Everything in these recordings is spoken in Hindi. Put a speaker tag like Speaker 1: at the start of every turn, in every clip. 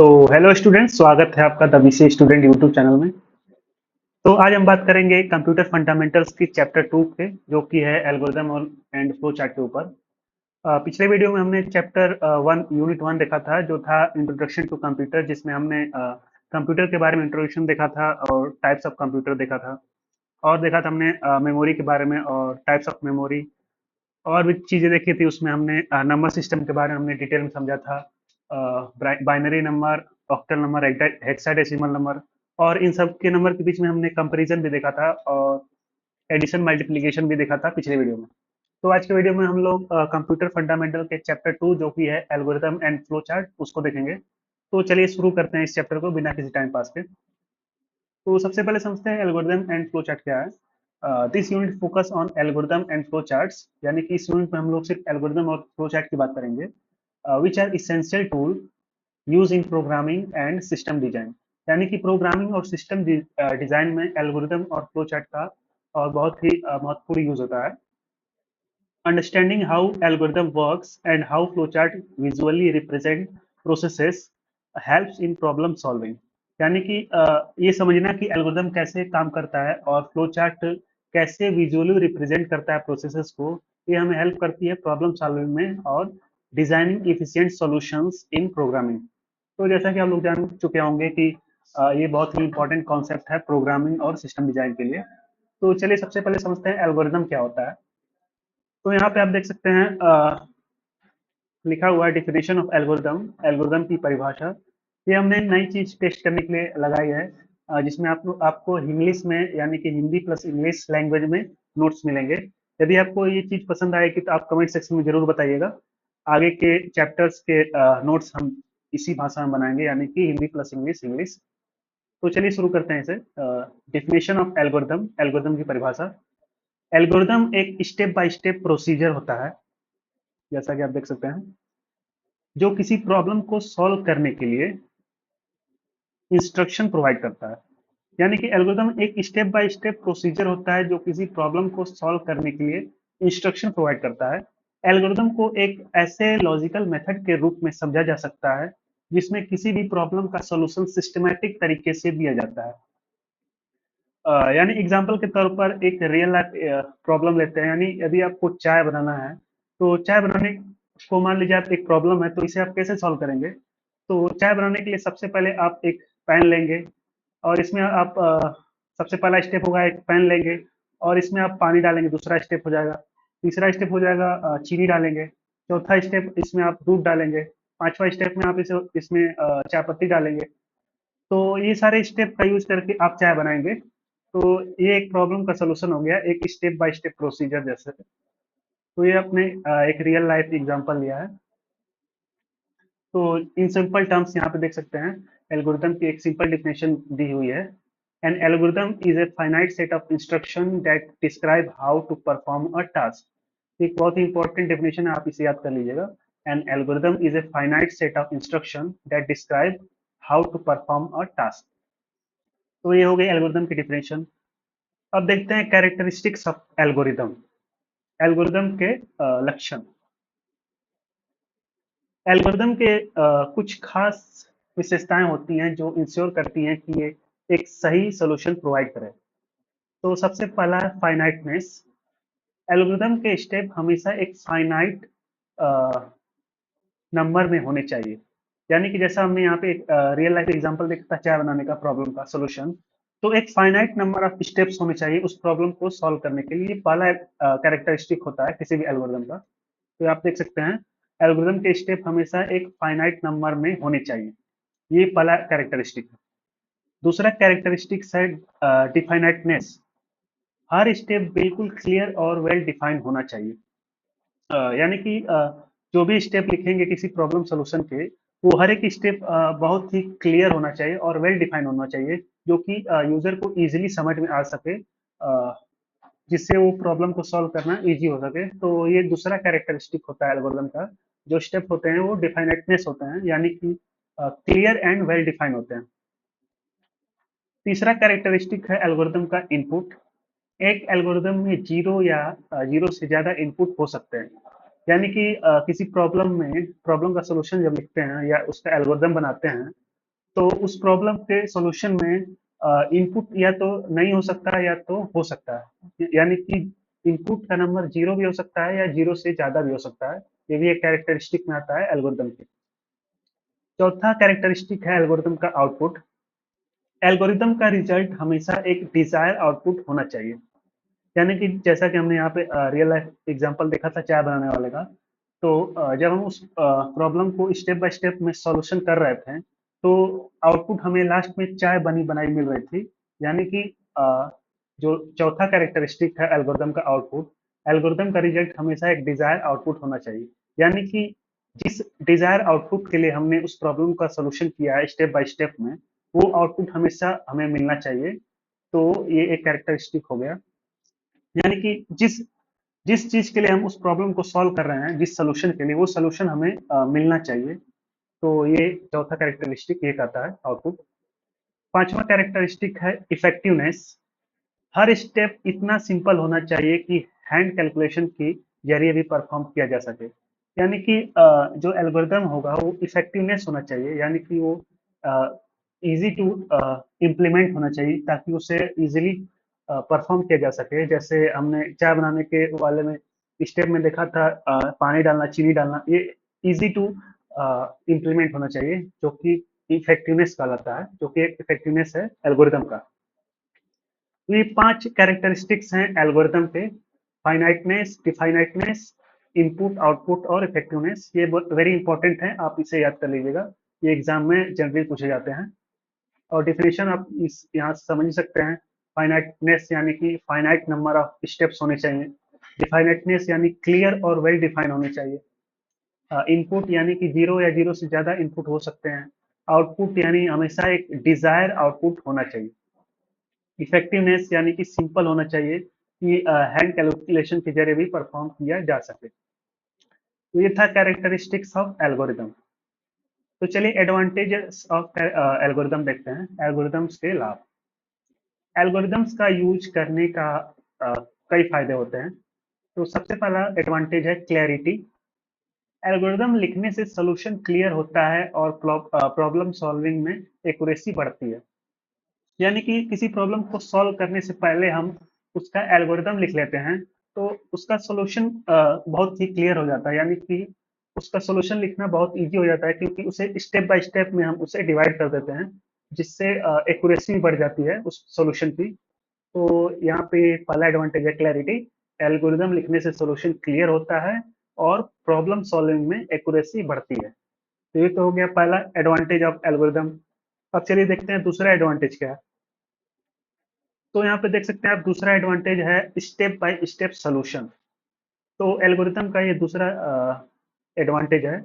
Speaker 1: तो हेलो स्टूडेंट्स, स्वागत है आपका the BCA student YouTube channel में। तो आज हम बात करेंगे कंप्यूटर फंडामेंटल्स की चैप्टर 2 पे, जो कि है एल्गोरिदम और एंड फ्लो चार्ट के ऊपर। पिछले वीडियो में हमने चैप्टर 1 यूनिट 1 देखा था, जो था इंट्रोडक्शन टू कंप्यूटर, जिसमें हमने कंप्यूटर के बारे में इंट्रोडक्शन देखा था और टाइप्स ऑफ कंप्यूटर देखा था। और देखा था हमने मेमोरी के बारे में और टाइप्स ऑफ मेमोरी, और भी चीजें देखी थी। उसमें हमने नंबर सिस्टम के बारे में हमने डिटेल में समझा था, binary number, octal number, hexadecimal number, और इन सब के नंबर के बीच में हमने कंपैरिजन भी देखा था और एडिशन मल्टीप्लिकेशन भी देखा था पिछले वीडियो में। तो आज के वीडियो में हम लोग कंप्यूटर फंडामेंटल के चैप्टर 2, जो कि है एल्गोरिथम एंड फ्लो चार्ट, उसको देखेंगे। तो चलिए शुरू करते हैं इस चैप्टर को बिना किसी टाइम पास के। तो सबसे पहले समझते हैं एल्गोरिदम एंड फ्लो चार्ट क्या है। This unit focus on algorithm and flow charts, यानी कि इस यूनिट में हम लोग सिर्फ एल्गोरिदम और फ्लो चार्ट की बात करेंगे, which are essential tool use in programming and system design. यानी कि प्रोग्रामिंग और सिस्टम डिजाइन में एल्गोरिदम और फ्लो चार्ट का और बहुत ही महत्वपूर्ण यूज होता है। Understanding how algorithm works and how flowchart visually represent processes helps in problem solving। यानी कि ये समझना कि एल्गोरिथम कैसे काम करता है और फ्लो चार्ट कैसे विजुअली रिप्रेजेंट करता है प्रोसेसेस को, ये हमें हेल्प करती है प्रॉब्लम सॉल्विंग में और डिजाइनिंग इफिशिएंट सॉल्यूशंस इन प्रोग्रामिंग। तो जैसा कि आप लोग जान चुके होंगे कि ये बहुत ही इंपॉर्टेंट कॉन्सेप्ट है प्रोग्रामिंग और सिस्टम डिजाइन के लिए। तो चलिए सबसे पहले समझते हैं एल्गोरिथम क्या होता है। तो यहाँ पे आप देख सकते हैं लिखा हुआ है डिफिनेशन ऑफ एल्गोरिदम, एल्गोरिदम की परिभाषा। ये हमने नई चीज टेस्ट करने के लिए लगाई है, जिसमें आपको इंग्लिश में, यानी कि हिंदी प्लस इंग्लिश लैंग्वेज में नोट्स मिलेंगे। यदि आपको ये चीज पसंद आएगी तो आप कमेंट सेक्शन में जरूर बताइएगा। आगे के चैप्टर्स के नोट्स हम इसी भाषा में बनाएंगे, यानी कि हिंदी प्लस इंग्लिश इंग्लिश। तो चलिए शुरू करते हैं इसे। डिफिनेशन ऑफ एल्गोरिदम, एल्गोरिदम की परिभाषा। एल्गोरिदम एक स्टेप बाय स्टेप प्रोसीजर होता है, जैसा कि आप देख सकते हैं, जो किसी प्रॉब्लम को सॉल्व करने के लिए इंस्ट्रक्शन प्रोवाइड करता है। यानी कि एल्गोरिथम एक स्टेप बाय स्टेप प्रोसीजर होता है जो किसी प्रॉब्लम को सॉल्व करने के लिए इंस्ट्रक्शन प्रोवाइड करता है। एल्गोरिथम को एक ऐसे लॉजिकल मेथड के रूप में समझा जा सकता है जिसमें किसी भी प्रॉब्लम का सॉल्यूशन सिस्टमैटिक तरीके से दिया जाता है। यानी एग्जांपल के तौर पर एक रियल लाइफ प्रॉब्लम लेते हैं। यानी यदि आपको चाय बनाना है, तो चाय बनाने को मान लीजिए आप एक प्रॉब्लम है, तो इसे आप कैसे सॉल्व करेंगे। तो चाय बनाने के लिए सबसे पहले आप एक पैन लेंगे और इसमें आप सबसे पहला स्टेप होगा, एक पैन लेंगे और इसमें आप पानी डालेंगे, दूसरा स्टेप हो जाएगा। तीसरा स्टेप हो जाएगा चीनी डालेंगे। चौथा स्टेप इसमें आप दूध डालेंगे। पांचवा स्टेप में आप इसमें चाय पत्ती डालेंगे। तो ये सारे स्टेप का यूज करके आप चाय बनाएंगे। तो ये एक प्रॉब्लम का सलूशन हो गया, एक स्टेप बाय स्टेप प्रोसीजर जैसे। तो ये अपने एक रियल लाइफ एग्जांपल लिया है। तो इन सिंपल टर्म्स यहाँ पे देख सकते हैं, एल्गोरिथम की एक सिंपल डिफिनेशन दी हुई है। An algorithm is a finite set of instruction that describe how to perform a task. एक बहुत ही इंपॉर्टेंट डेफिनेशन है, आप इसे याद कर लीजिएगा। An algorithm is a finite set of instruction that describe how to perform a task. तो ये हो गई एल्गोरिथम की डिफिनेशन। अब देखते हैं कैरेक्टरिस्टिक्स ऑफ एल्गोरिथम, एल्गोरिथम के लक्षण। एल्गोरिथम के कुछ खास विशेषताएं होती हैं जो इंश्योर करती हैं कि ये एक सही सॉल्यूशन प्रोवाइड करे। तो सबसे पहला है फाइनाइटनेस। एल्गोरिथम के स्टेप हमेशा एक फाइनाइट नंबर में होने चाहिए। यानी कि जैसा हमने यहाँ पे एक रियल लाइफ एग्जांपल देखा था चाय बनाने का प्रॉब्लम का सॉल्यूशन, तो एक फाइनाइट नंबर ऑफ स्टेप्स होने चाहिए उस प्रॉब्लम को सॉल्व करने के लिए। पहला कैरेक्टरिस्टिक होता है किसी भी एल्गोरिथम का। तो आप देख सकते हैं, एल्गोरिथम के स्टेप हमेशा एक फाइनाइट नंबर में होने चाहिए। ये पहला कैरेक्टरिस्टिक है। दूसरा कैरेक्टरिस्टिक है डिफाइनाइटनेस। हर स्टेप बिल्कुल क्लियर और वेल डिफाइंड होना चाहिए। यानी कि जो भी स्टेप लिखेंगे किसी प्रॉब्लम सॉल्यूशन के, वो हर एक स्टेप बहुत ही क्लियर होना चाहिए और वेल डिफाइंड होना चाहिए, जो कि यूजर को इजीली समझ में आ सके, जिससे वो प्रॉब्लम को सॉल्व करना इजी हो सके। तो ये दूसरा कैरेक्टरिस्टिक होता है एल्गोरिथम का। जो स्टेप होते हैं वो डिफाइनेटनेस होते हैं, यानी कि क्लियर एंड वेल डिफाइंड होते हैं। तीसरा कैरेक्टरिस्टिक है एल्गोरिथम का इनपुट। एक एल्गोरिथम में जीरो या जीरो से ज्यादा इनपुट हो सकते हैं। यानी कि किसी प्रॉब्लम में प्रॉब्लम का सॉल्यूशन जब लिखते हैं या उसका एल्गोरिथम बनाते हैं, तो उस प्रॉब्लम के सॉल्यूशन में इनपुट या तो नहीं हो सकता है या तो हो सकता है, यानी कि इनपुट का नंबर जीरो भी हो सकता है या जीरो से ज्यादा भी हो सकता है। ये भी एक कैरेक्टरिस्टिक में आता है एल्गोरिदम के। चौथा कैरेक्टरिस्टिक है एल्गोरिदम का आउटपुट। एल्गोरिदम का रिजल्ट हमेशा एक डिजायर आउटपुट होना चाहिए। यानी कि जैसा कि हमने यहाँ पे रियल लाइफ एग्जांपल देखा था चाय बनाने वाले का। तो जब हम उस प्रॉब्लम को स्टेप बाय स्टेप में सॉल्यूशन कर रहे थे, तो आउटपुट हमें लास्ट में चाय बनी बनाई मिल रही थी। यानी कि अ, जो चौथा कैरेक्टरिस्टिक है एल्गोरिदम का आउटपुट, एल्गोरिदम का रिजल्ट हमेशा एक डिजायर आउटपुट होना चाहिए। यानी कि जिस डिजायर आउटपुट के लिए हमने उस प्रॉब्लम का सॉल्यूशन किया है स्टेप बाय स्टेप में, वो आउटपुट हमेशा हमें मिलना चाहिए। तो ये एक कैरेक्टरिस्टिक हो गया। यानी कि जिस जिस चीज के लिए हम उस प्रॉब्लम को सॉल्व कर रहे हैं, जिस सोल्यूशन के लिए, वो सोल्यूशन हमें मिलना चाहिए। तो ये चौथा कैरेक्टरिस्टिक ये कहता है आउटपुट। पांचवा कैरेक्टरिस्टिक है इफेक्टिवनेस। हर स्टेप इतना सिंपल होना चाहिए कि हैंड कैलकुलेशन के जरिए भी परफॉर्म किया जा सके। यानी कि जो एल्गोरिदम होगा वो इफेक्टिवनेस होना चाहिए, यानी कि वो इजी टू इम्प्लीमेंट होना चाहिए ताकि उसे इजीली परफॉर्म किया जा सके। जैसे हमने चाय बनाने के वाले में स्टेप में देखा था, पानी डालना, चीनी डालना, ये इजी टू इम्प्लीमेंट होना चाहिए, जो कि इफेक्टिवनेस कहलाता है, जो कि एक इफेक्टिवनेस है एल्गोरिदम का। तो ये पांच कैरेक्टरिस्टिक्स हैं एल्गोरिदम के: फाइनाइटनेस, डिफाइनाइटनेस, इनपुट, आउटपुट और इफेक्टिवनेस। ये वेरी इंपॉर्टेंट है, आप इसे याद कर लीजिएगा, ये एग्जाम में जनरली पूछे जाते हैं। और डिफिनेशन आप इस यहाँ से समझ सकते हैं। फाइनाइटनेस यानी कि फाइनाइट नंबर ऑफ स्टेप्स होने चाहिए। डिफाइनाइटनेस यानी क्लियर और वेल डिफाइन होने चाहिए। इनपुट यानी कि जीरो या जीरो से ज्यादा इनपुट हो सकते हैं। आउटपुट यानी हमेशा एक डिजायर आउटपुट होना चाहिए। इफेक्टिवनेस यानी कि सिंपल होना चाहिए कि हैंड कैलकुलेशन के जरिए भी परफॉर्म किया जा सके। तो ये था कैरेक्टरिस्टिक्स ऑफ एल्गोरिदम। तो चलिए एडवांटेजेस ऑफ एल्गोरिदम देखते हैं, एल्गोरिदम्स के लाभ। एल्गोरिदम्स का यूज करने का अ, कई फायदे होते हैं। तो सबसे पहला एडवांटेज है क्लैरिटी। एल्गोरिदम लिखने से सॉल्यूशन क्लियर होता है और प्रॉब्लम सॉल्विंग में एक्यूरेसी बढ़ती है। यानी कि किसी प्रॉब्लम को सॉल्व करने से पहले हम उसका एल्गोरिदम लिख लेते हैं, तो उसका सॉल्यूशन बहुत ही क्लियर हो जाता है। यानी कि उसका सॉल्यूशन लिखना बहुत इजी हो जाता है, क्योंकि उसे स्टेप बाय स्टेप में हम उसे डिवाइड कर देते हैं, जिससे एक्यूरेसी बढ़ जाती है उस सॉल्यूशन की। तो यहाँ पे पहला एडवांटेज है क्लैरिटी। एल्गोरिदम लिखने से सॉल्यूशन क्लियर होता है और प्रॉब्लम सॉल्विंग में एक्यूरेसी बढ़ती है। तो ये तो हो गया पहला एडवांटेज ऑफ एल्गोरिदम। अब चलिए देखते हैं दूसरा एडवांटेज क्या है। तो यहाँ पे देख सकते हैं आप, दूसरा एडवांटेज है स्टेप बाय स्टेप सॉल्यूशन। तो एल्गोरिदम का ये दूसरा एडवांटेज है।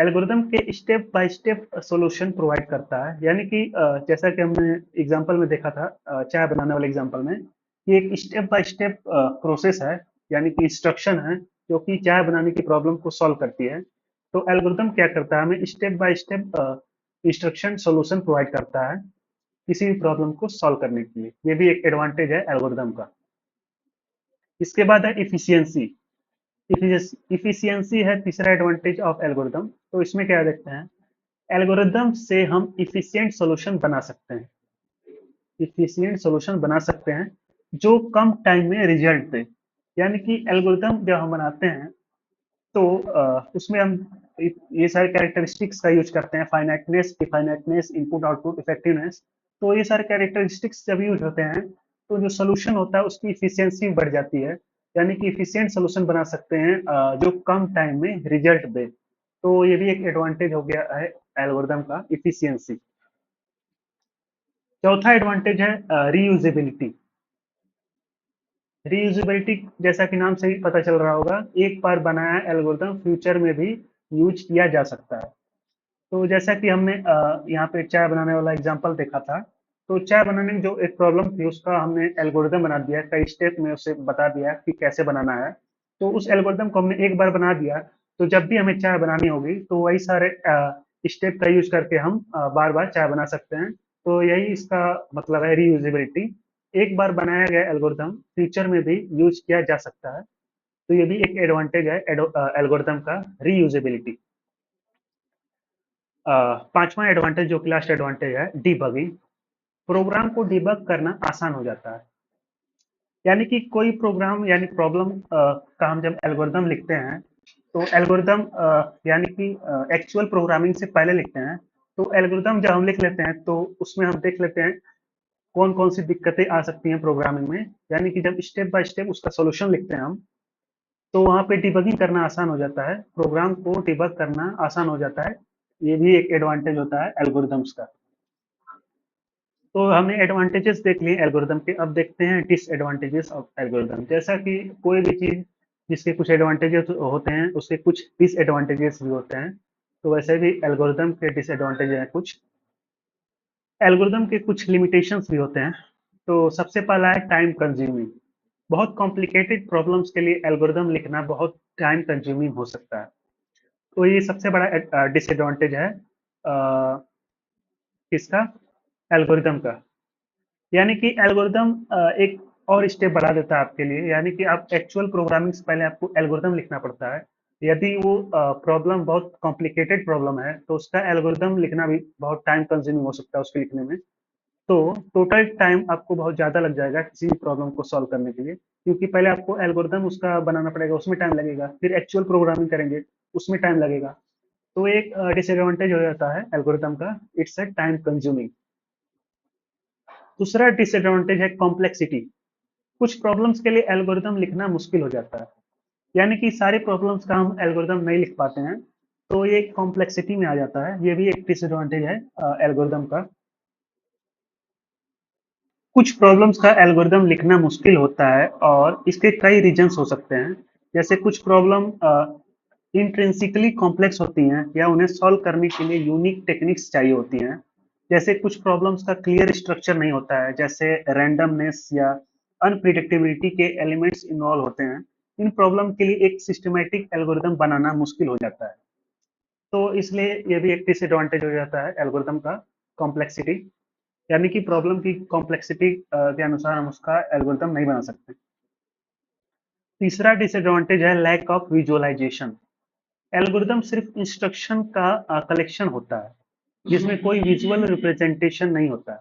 Speaker 1: एल्गोरिदम के step by step solution provide करता है। यानी कि जैसा कि हमने एग्जांपल में देखा था, चाय बनाने वाले एग्जांपल में, ये एक स्टेप बाय स्टेप प्रोसेस है, यानी कि इंस्ट्रक्शन है, जो कि चाय बनाने की प्रॉब्लम को सॉल्व करती है। तो एल्गोरिदम क्या करता है, हमें step by step instruction solution provide करता है किसी भी प्रॉब्लम को सॉल्व करने के लिए। ये भी एक एडवांटेज है एल्गोरिदम का। इसके बाद है इफिशियंसी। इफिशियंसी है तीसरा एडवांटेज ऑफ एल्गोरिदम। तो इसमें क्या देखते हैं, एल्गोरिदम से हम इफिशिएंट सॉल्यूशन बना सकते हैं। इफिशिएंट सॉल्यूशन बना सकते हैं जो कम टाइम में रिजल्ट दे। यानी कि एल्गोरिदम जब हम बनाते हैं, तो उसमें हम ये सारे कैरेक्टरिस्टिक्स का यूज करते हैं: फाइनाइटनेस, डिफाइनाइटनेस, इनपुट, आउटपुट, इफेक्टिवनेस। तो ये सारे कैरेक्टरिस्टिक्स जब यूज होते हैं, तो जो सोल्यूशन होता है उसकी इफिशियंसी बढ़ जाती है। यानी कि इफिशियंट सोल्यूशन बना सकते हैं जो कम टाइम में रिजल्ट दे। तो ये भी एक एडवांटेज हो गया है एल्गोरिदम का, इफिशियंसी। चौथा एडवांटेज है रीयूजेबिलिटी। रीयूजेबिलिटी जैसा कि नाम से ही पता चल रहा होगा, एक बार बनाया एल्गोरिदम फ्यूचर में भी यूज किया जा सकता है। तो जैसा कि हमने यहाँ पे चाय बनाने वाला एग्जांपल देखा था, तो चाय बनाने में जो एक प्रॉब्लम थी उसका हमने एल्गोरिदम बना दिया, कई स्टेप में उसे बता दिया कि कैसे बनाना है। तो उस एल्गोरिदम को हमने एक बार बना दिया, तो जब भी हमें चाय बनानी होगी तो वही सारे स्टेप का यूज करके हम बार बार चाय बना सकते हैं। तो यही इसका मतलब है रीयूजेबिलिटी। एक बार बनाया गया एल्गोरिदम फ्यूचर में भी यूज किया जा सकता है। तो ये भी एक एडवांटेज है एल्गोरिदम का, रीयूजेबिलिटी। पांचवा एडवांटेज जो कि लास्ट एडवांटेज है, डीबगिंग। प्रोग्राम को डिबग करना आसान हो जाता है। यानी कि कोई प्रोग्राम यानी प्रॉब्लम का हम जब एल्गोरिदम लिखते हैं, तो एल्गोरिदम यानी कि एक्चुअल प्रोग्रामिंग से पहले लिखते हैं। तो एल्गोरिदम जब हम लिख लेते हैं तो उसमें हम देख लेते हैं कौन कौन सी दिक्कतें आ सकती हैं प्रोग्रामिंग में। यानी कि जब स्टेप बाय स्टेप उसका सॉल्यूशन लिखते हैं हम, तो वहाँ पे डिबगिंग करना आसान हो जाता है, प्रोग्राम को डिबग करना आसान हो जाता है। ये भी एक एडवांटेज होता है एल्गोरिदम्स का। तो हमने एडवांटेजेस देख लिए एल्गोरिदम के, अब देखते हैं डिसएडवांटेजेस ऑफ एल्गोरिदम। जैसा कि कोई भी चीज जिसके कुछ एडवांटेजेस होते हैं उसके कुछ डिसएडवांटेजेस भी होते हैं, तो वैसे भी एल्गोरिदम के डिसएडवांटेज हैं कुछ। एल्गोरिदम के कुछ लिमिटेशंस भी होते हैं। तो सबसे पहला है टाइम कंज्यूमिंग। बहुत कॉम्प्लिकेटेड प्रॉब्लम्स के लिए एल्गोरिदम लिखना बहुत टाइम कंज्यूमिंग हो सकता है। तो ये सबसे बड़ा डिसएडवांटेज है किसका, एल्गोरिदम का। यानी कि एल्गोरिदम एक और स्टेप बढ़ा देता है आपके लिए। यानी कि आप एक्चुअल प्रोग्रामिंग से पहले आपको एल्गोरिदम लिखना पड़ता है। यदि वो प्रॉब्लम बहुत कॉम्प्लिकेटेड प्रॉब्लम है तो उसका एल्गोरिदम लिखना भी बहुत टाइम कंज्यूमिंग हो सकता है उसके लिखने में। तो टोटल टाइम आपको बहुत ज़्यादा लग जाएगा किसी भी प्रॉब्लम को सॉल्व करने के लिए, क्योंकि पहले आपको एल्गोरिदम उसका बनाना पड़ेगा, उसमें टाइम लगेगा, फिर एक्चुअल प्रोग्रामिंग करेंगे, उसमें टाइम लगेगा। तो एक डिसएडवांटेज हो जाता है एल्गोरिदम का, इट्स अ टाइम कंज्यूमिंग। दूसरा डिसएडवांटेज है कॉम्प्लेक्सिटी। कुछ प्रॉब्लम्स के लिए एल्गोरिदम लिखना मुश्किल हो जाता है। यानी कि सारे प्रॉब्लम्स का हम एल्गोरिदम नहीं लिख पाते हैं, तो ये कॉम्प्लेक्सिटी में आ जाता है। ये भी एक डिसएडवांटेज है एल्गोरिदम का। कुछ प्रॉब्लम्स का एल्गोरिदम लिखना मुश्किल होता है और इसके कई रीजंस हो सकते हैं। जैसे कुछ प्रॉब्लम इंट्रिंसिकली कॉम्प्लेक्स होती हैं या उन्हें सॉल्व करने के लिए यूनिक टेक्निक्स चाहिए होती हैं। जैसे कुछ प्रॉब्लम्स का क्लियर स्ट्रक्चर नहीं होता है, जैसे रैंडमनेस या अनप्रिडिक्टेबिलिटी के एलिमेंट्स इन्वॉल्व होते हैं। इन प्रॉब्लम के लिए एक सिस्टमैटिक एल्गोरिदम बनाना मुश्किल हो जाता है। तो इसलिए ये भी एक डिसएडवांटेज हो जाता है एल्गोरिदम का, कॉम्प्लेक्सिटी। यानी कि प्रॉब्लम की कॉम्प्लेक्सिटी के अनुसार हम उसका एल्गोरिदम नहीं बना सकते। तीसरा डिसएडवांटेज है लैक ऑफ विजुअलाइजेशन। एल्गोरिदम सिर्फ इंस्ट्रक्शन का कलेक्शन होता है, जिसमें कोई विजुअल रिप्रेजेंटेशन नहीं होता है।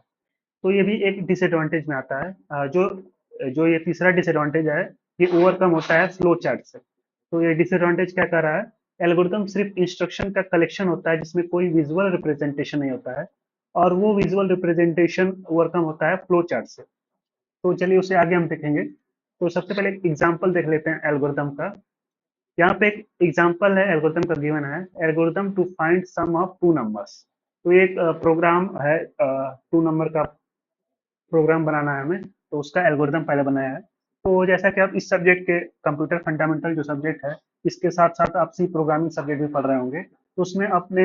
Speaker 1: तो ये भी एक डिसएडवांटेज में आता है। जो जो ये तीसरा डिसएडवांटेज है, ये ओवरकम होता है फ्लो चार्ट से। तो ये डिसएडवांटेज क्या कर रहा है, एल्गोरिदम सिर्फ इंस्ट्रक्शन का कलेक्शन होता है जिसमें कोई विजुअल रिप्रेजेंटेशन नहीं होता है, और वो विजुअल रिप्रेजेंटेशन ओवरकम होता है फ्लो चार्ट से। तो चलिए उसे आगे हम देखेंगे। तो सबसे पहले एक एग्जांपल देख लेते हैं एल्गोरिदम का। यहाँ पे एक एग्जांपल है एल्गोरिदम का, गिवन है algorithm to find sum of two numbers. तो ये एक प्रोग्राम है, टू नंबर का प्रोग्राम बनाना है हमें, तो उसका एल्गोरिदम पहले बनाया है। तो जैसा कि आप इस सब्जेक्ट के कंप्यूटर फंडामेंटल जो सब्जेक्ट है, इसके साथ साथ आप सी प्रोग्रामिंग सब्जेक्ट भी पढ़ रहे होंगे, तो उसमें आपने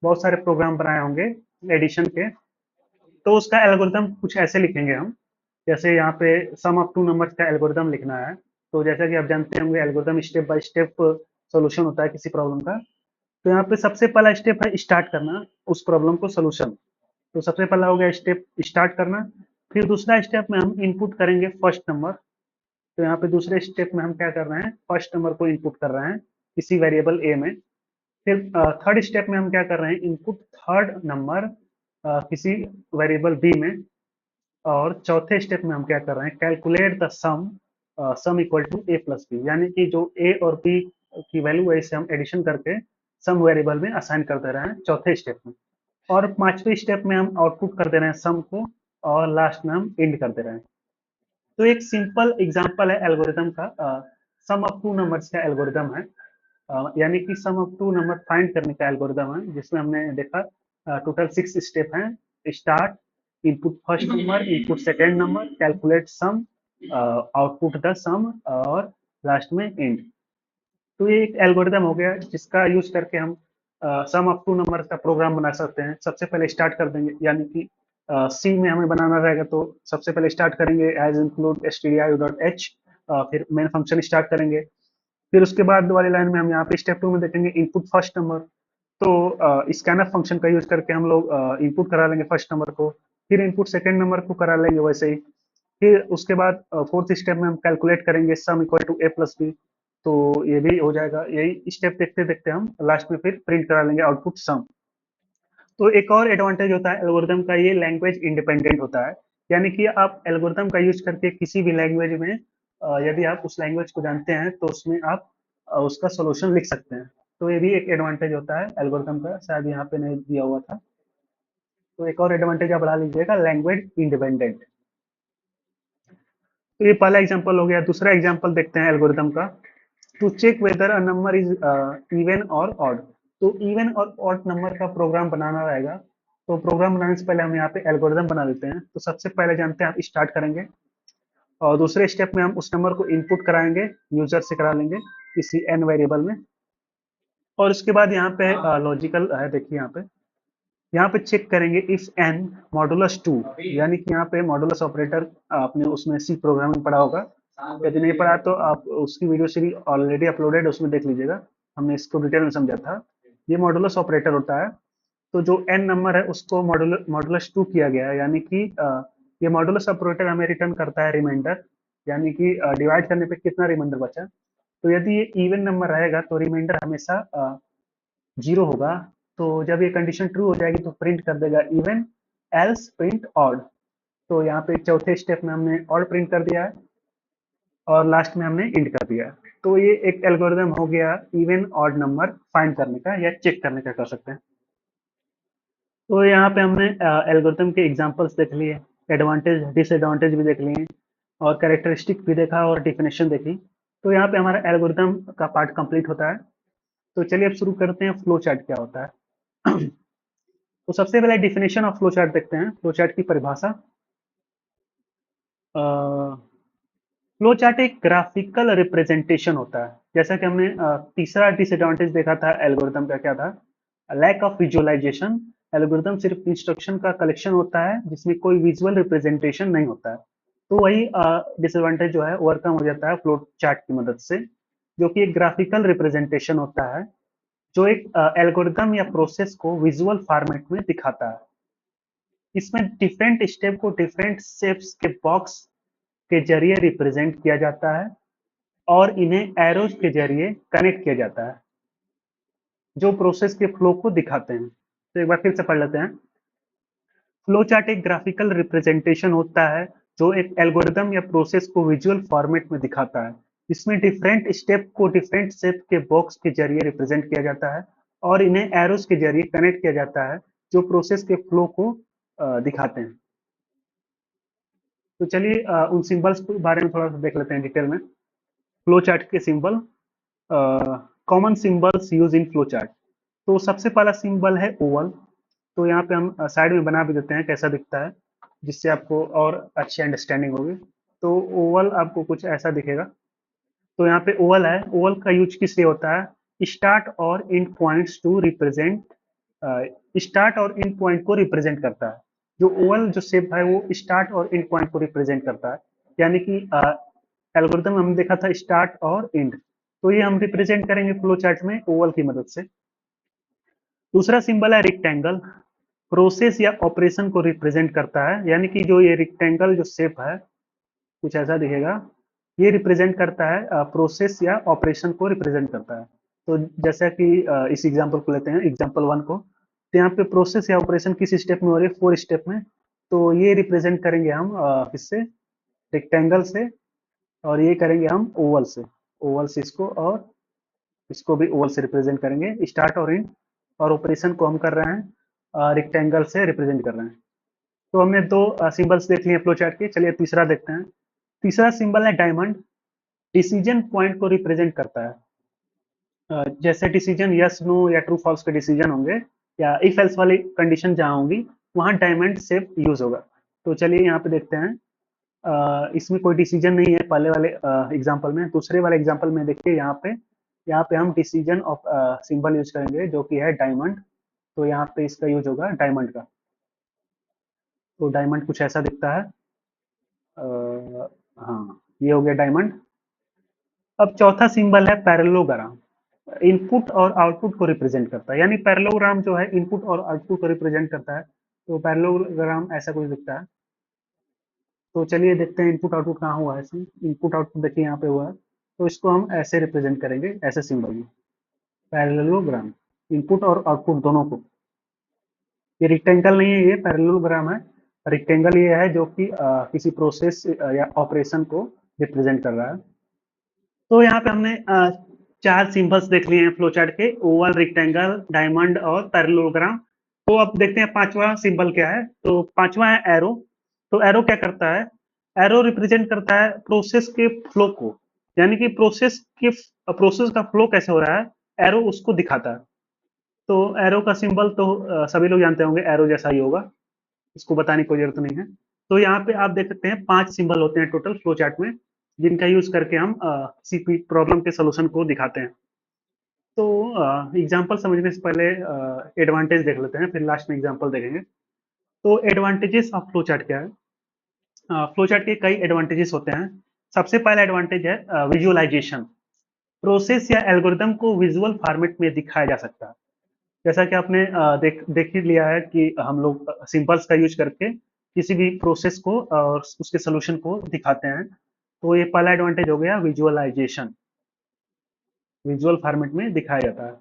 Speaker 1: बहुत सारे प्रोग्राम बनाए होंगे एडिशन के। तो उसका एल्गोरिदम कुछ ऐसे लिखेंगे हम। जैसे यहाँ पे सम ऑफ टू नंबर्स का एल्गोरिदम लिखना है, तो जैसा कि आप जानते होंगे algorithm step by step solution होता है किसी प्रॉब्लम का। तो यहाँ पे सबसे पहला स्टेप है स्टार्ट करना उस प्रॉब्लम को सोल्यूशन। तो सबसे पहला हो गया स्टेप स्टार्ट करना। फिर दूसरा स्टेप में हम इनपुट करेंगे फर्स्ट नंबर। तो यहाँ पे दूसरे स्टेप में हम क्या कर रहे हैं, फर्स्ट नंबर को इनपुट कर रहे हैं किसी वेरिएबल ए में। फिर थर्ड स्टेप में हम क्या कर रहे हैं, इनपुट थर्ड नंबर किसी वेरिएबल बी में। और चौथे स्टेप में हम क्या कर रहे हैं, calculate the sum, sum equal to A plus B. यानी कि जो ए और बी की वैल्यू है इसे हम एडिशन करके सम वेरिएबल में असाइन कर दे रहे हैं चौथे स्टेप में। और पांचवें स्टेप में हम आउटपुट कर दे रहे हैं सम को, और लास्ट में हम एंड कर दे रहे हैं। तो एक सिंपल एग्जांपल है एल्गोरिदम का, सम ऑफ टू नंबर्स का एल्गोरिदम है। यानी कि sum of two number find करने का एल्गोरिदम है, जिसमें हमने देखा टोटल 6 स्टेप हैं। Start, input first number, input second number, calculate sum, output the sum, और लास्ट में एंड। तो ये एक एल्गोरिदम हो गया जिसका यूज करके हम सम ऑफ टू नंबर का प्रोग्राम बना सकते हैं। सबसे पहले स्टार्ट कर देंगे, यानी कि सी में हमें बनाना रहेगा, तो सबसे पहले स्टार्ट करेंगे एज इंक्लूड stdio.h। फिर मेन फंक्शन स्टार्ट करेंगे। फिर उसके बाद वाली लाइन में हम यहाँ पे स्टेप टू में देखेंगे इनपुट फर्स्ट नंबर। तो स्कैनफ फंक्शन का यूज करके हम लोग इनपुट करा लेंगे फर्स्ट नंबर को। फिर इनपुट सेकेंड नंबर को करा लेंगे वैसे ही। फिर उसके बाद फोर्थ स्टेप में हम कैलकुलेट करेंगे sum equal to A plus B. तो ये भी हो जाएगा। यही स्टेप देखते देखते हम लास्ट में फिर प्रिंट करा लेंगे आउटपुट सम। तो एक और एडवांटेज होता है एल्गोरिदम का, ये लैंग्वेज इंडिपेंडेंट होता है। यानी कि आप एल्गोरिदम का यूज करके किसी भी लैंग्वेज में यदि आप उस लैंग्वेज को जानते हैं तो उसमें आप उसका सॉल्यूशन लिख सकते हैं। तो ये भी एक एडवांटेज होता है एल्गोरिदम का, शायद यहाँ पे नहीं दिया हुआ था। तो एक और एडवांटेज आप बढ़ा लीजिएगा, लैंग्वेज इंडिपेंडेंट। तो ये पहला एग्जांपल हो गया। दूसरा एग्जांपल देखते हैं एल्गोरिदम का। To check whether a number is even और ऑड। तो इवन और ऑड नंबर का प्रोग्राम बनाना रहेगा। तो प्रोग्राम बनाने से पहले हम यहाँ पे एल्गोरिदम बना लेते हैं। तो सबसे पहले जानते हैं आप स्टार्ट करेंगे, और दूसरे स्टेप में हम उस नंबर को इनपुट कराएंगे, यूजर से करा लेंगे किसी एन वेरिएबल में। और उसके बाद यहाँ पे लॉजिकल है, देखिए यहाँ पे चेक करेंगे इफ एन मॉडुलस 2, यानी कि यहाँ पे मॉडुलस ऑपरेटर आपने उसमें सी प्रोग्रामिंग पढ़ा होगा। यदि नहीं पढ़ा तो आप उसकी वीडियो सीरीज ऑलरेडी अपलोडेड, उसमें देख लीजिएगा, हमने इसको डिटेल में समझा था। ये मॉडुलस ऑपरेटर होता है। तो जो एन नंबर है उसको मॉडुलस 2 किया गया है, यानी कि ये मॉडुलस ऑपरेटर हमें रिटर्न करता है रिमाइंडर, यानी कि डिवाइड करने पे कितना रिमाइंडर बचा। तो यदि ये इवन नंबर रहेगा तो रिमाइंडर हमेशा 0 होगा। तो जब ये कंडीशन ट्रू हो जाएगी तो प्रिंट कर देगा इवन, एल्स प्रिंट ऑड। तो यहाँ पे चौथे स्टेप में हमने ऑड प्रिंट कर दिया है, और लास्ट में हमने इंड कर दिया है। तो ये एक एल्गोरिदम हो गया इवन ऑड नंबर फाइंड करने का या चेक करने का, कर सकते हैं। तो यहाँ पे हमने एल्गोरिदम के एग्जांपल्स देख लिए, एडवांटेज डिसएडवांटेज भी देख लिए, और कैरेक्टरिस्टिक भी देखा, और डिफिनेशन देखी। तो यहाँ पे हमारा एल्गोरिदम का पार्ट कंप्लीट होता है। तो चलिए अब शुरू करते हैं, फ्लो चार्ट क्या होता है। तो सबसे पहले डिफिनेशन ऑफ फ्लो चार्ट देखते हैं, फ्लो चार्ट की परिभाषा। फ्लो चार्ट एक ग्राफिकल रिप्रेजेंटेशन होता है। जैसा कि हमने तीसरा डिसएडवांटेज देखा था एल्गोरिदम का, क्या था, लैक ऑफ विजुअलाइजेशन। एल्गोरिदम सिर्फ इंस्ट्रक्शन का कलेक्शन होता है जिसमें कोई विजुअल रिप्रेजेंटेशन नहीं होता है। तो वही डिसएडवांटेज जो है ओवरकम हो जाता है फ्लो चार्ट की मदद से, जो कि एक ग्राफिकल रिप्रेजेंटेशन होता है, जो एक एल्गोरिदम या प्रोसेस को विजुअल फॉर्मेट में दिखाता है। इसमें डिफरेंट स्टेप को डिफरेंट शेप्स के बॉक्स के जरिए रिप्रेजेंट किया जाता है, और इन्हें एरोज के जरिए कनेक्ट किया जाता है, जो प्रोसेस के फ्लो को दिखाते हैं। तो एक बार फिर से पढ़ लेते हैं। फ्लो चार्ट एक ग्राफिकल रिप्रेजेंटेशन होता है जो एक एल्गोरिदम या प्रोसेस को विजुअल फॉर्मेट में दिखाता है। इसमें डिफरेंट स्टेप को डिफरेंट शेप के बॉक्स के जरिए रिप्रेजेंट किया जाता है, और इन्हें एरोज के जरिए कनेक्ट किया जाता है, जो प्रोसेस के फ्लो को दिखाते हैं। तो चलिए उन सिंबल्स के बारे में थोड़ा सा देख लेते हैं डिटेल में। फ्लो चार्ट के symbol, common symbols use in flow chart. तो सबसे पहला सिंबल है ओवल। तो यहाँ पे हम साइड में बना भी देते हैं कैसा दिखता है, जिससे आपको और अच्छी अंडरस्टैंडिंग होगी। तो ओवल आपको कुछ ऐसा दिखेगा। तो यहाँ पे ओवल है, ओवल का यूज किस लिए होता है, स्टार्ट और end points to represent, start और एंड पॉइंट को रिप्रेजेंट करता है। जो ओवल जो शेप है वो स्टार्ट और एंड पॉइंट को रिप्रेजेंट करता है। यानी कि एल्गोरिथम हमने देखा था स्टार्ट और एंड, तो ये हम रिप्रेजेंट करेंगे फ्लो चार्ट में ओवल की मदद से। दूसरा सिंबल है रेक्टेंगल, प्रोसेस या ऑपरेशन को रिप्रेजेंट करता है। यानी कि जो ये रेक्टेंगल जो शेप है कुछ ऐसा दिखेगा, ये रिप्रेजेंट करता है प्रोसेस या ऑपरेशन को रिप्रेजेंट करता है। तो जैसा कि इस एग्जांपल को लेते हैं, एग्जांपल वन को। तो यहाँ पे प्रोसेस या ऑपरेशन किस स्टेप में हो रही है, 4 स्टेप में। तो ये रिप्रेजेंट करेंगे हम किससे, रेक्टेंगल से, और ये करेंगे हम ओवल से। ओवल से इसको, और इसको भी ओवल से रिप्रेजेंट करेंगे, स्टार्ट और एंड। और ऑपरेशन को हम कर रहे हैं रेक्टेंगल से रिप्रेजेंट कर रहे हैं। तो हमने दो सिंबल्स देख लिए फ्लो चार्ट के। चलिए तीसरा देखते हैं। तीसरा सिंबल है डायमंड, डिसीजन पॉइंट को रिप्रेजेंट करता है। जैसे डिसीजन यस नो या ट्रू फॉल्स के डिसीजन होंगे, या इफ एल्स वाली कंडीशन जहाँ होंगी, वहाँ डायमंड शेप यूज होगा। तो चलिए यहाँ पे देखते हैं। इसमें कोई डिसीजन नहीं है पहले वाले एग्जांपल में। दूसरे वाले एग्जांपल में देखिए, यहाँ पे हम डिसीजन ऑफ सिंबल यूज करेंगे जो कि है डायमंड। तो यहाँ पे इसका यूज होगा डायमंड का। तो डायमंड कुछ ऐसा दिखता है। हाँ, ये हो गया डायमंड। अब चौथा सिंबल है पैरेललोग्राम, इनपुट और आउटपुट को रिप्रेजेंट करता है। यानी पैरेललोग्राम जो है इनपुट और आउटपुट को रिप्रेजेंट करता है। तो पैरेललोग्राम ऐसा कुछ दिखता है। तो चलिए देखते हैं इनपुट आउटपुट कहाँ हुआ है इसमें। इनपुट आउटपुट देखिए यहाँ पे हुआ है। तो इसको हम ऐसे रिप्रेजेंट करेंगे, ऐसे सिंबल में, पैरेललोग्राम, इनपुट और आउटपुट दोनों को। ये रेक्टेंगल नहीं है, ये पैरेललोग्राम है। रेक्टेंगल ये है जो कि किसी प्रोसेस या ऑपरेशन को रिप्रेजेंट कर रहा है। तो यहाँ पे हमने चार सिंबल्स देख लिए हैं फ्लो चार्ट के, ओवल, रेक्टेंगल, डायमंड और पैरेललोग्राम। तो अब देखते हैं पांचवा सिंबल क्या है। तो पांचवा है एरो। तो एरो क्या करता है? एरो रिप्रेजेंट करता है प्रोसेस के फ्लो को, यानी कि प्रोसेस का फ्लो कैसे हो रहा है, एरो उसको दिखाता है। तो एरो का सिंबल तो सभी लोग जानते होंगे, एरो जैसा ही होगा, इसको बताने की कोई जरूरत नहीं है। तो यहाँ पे आप देख सकते हैं 5 सिंबल होते हैं टोटल फ्लो चार्ट में, जिनका यूज करके हम किसी प्रॉब्लम के सोल्यूशन को दिखाते हैं। तो एग्जांपल समझने से पहले एडवांटेज देख लेते हैं, फिर लास्ट में एग्जांपल देखेंगे। तो एडवांटेजेस ऑफ फ्लो चार्ट क्या है? फ्लो चार्ट के कई एडवांटेजेस होते हैं। सबसे पहला एडवांटेज है विजुअलाइजेशन। प्रोसेस या एल्गोरिदम को विजुअल फॉर्मेट में दिखाया जा सकता है। जैसा कि आपने देख ही लिया है कि हम लोग सिंबल्स का यूज करके किसी भी प्रोसेस को और उसके सोल्यूशन को दिखाते हैं। तो ये पहला एडवांटेज हो गया, विजुअलाइजेशन, विजुअल फॉर्मेट में दिखाया जाता है।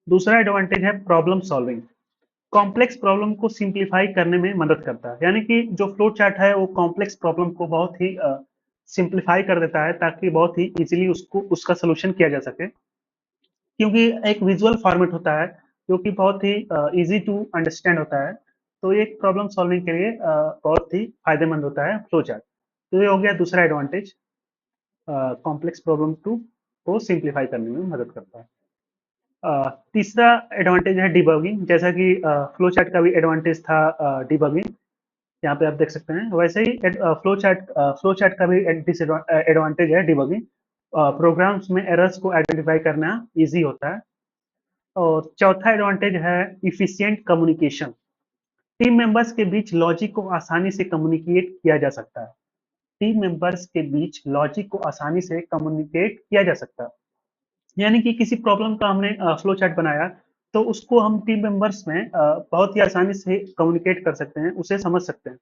Speaker 1: दूसरा एडवांटेज है प्रॉब्लम सॉल्विंग। कॉम्प्लेक्स प्रॉब्लम को सिंप्लीफाई करने में मदद करता है, यानी कि जो फ्लो चार्ट है वो कॉम्प्लेक्स प्रॉब्लम को बहुत ही सिंप्लीफाई कर देता है, ताकि बहुत ही इजीली उसको उसका सोल्यूशन किया जा सके, क्योंकि एक विजुअल फॉर्मेट होता है जो कि बहुत ही इजी टू अंडरस्टैंड होता है। तो ये एक प्रॉब्लम सॉल्विंग के लिए बहुत ही फायदेमंद होता है फ्लो चार्ट। तो ये हो गया दूसरा एडवांटेज, कॉम्प्लेक्स प्रॉब्लम टू को सिंप्लीफाई करने में मदद करता है। तीसरा एडवांटेज है डिबगिंग। जैसा कि फ्लो चार्ट का भी एडवांटेज था डिबगिंग, यहाँ पे आप देख सकते हैं, वैसे ही फ्लो चार्ट का भी एडवांटेज है डिबगिंग। प्रोग्राम्स में एरर्स को आइडेंटिफाई करना इजी होता है। और चौथा एडवांटेज है इफिशिएंट कम्युनिकेशन। टीम मेंबर्स के बीच लॉजिक को आसानी से कम्युनिकेट किया जा सकता है। टीम मेंबर्स के बीच लॉजिक को आसानी से कम्युनिकेट किया जा सकता है, यानी कि किसी प्रॉब्लम का हमने फ्लो चार्ट बनाया, तो उसको हम टीम मेंबर्स में बहुत ही आसानी से कम्युनिकेट कर सकते हैं, उसे समझ सकते हैं।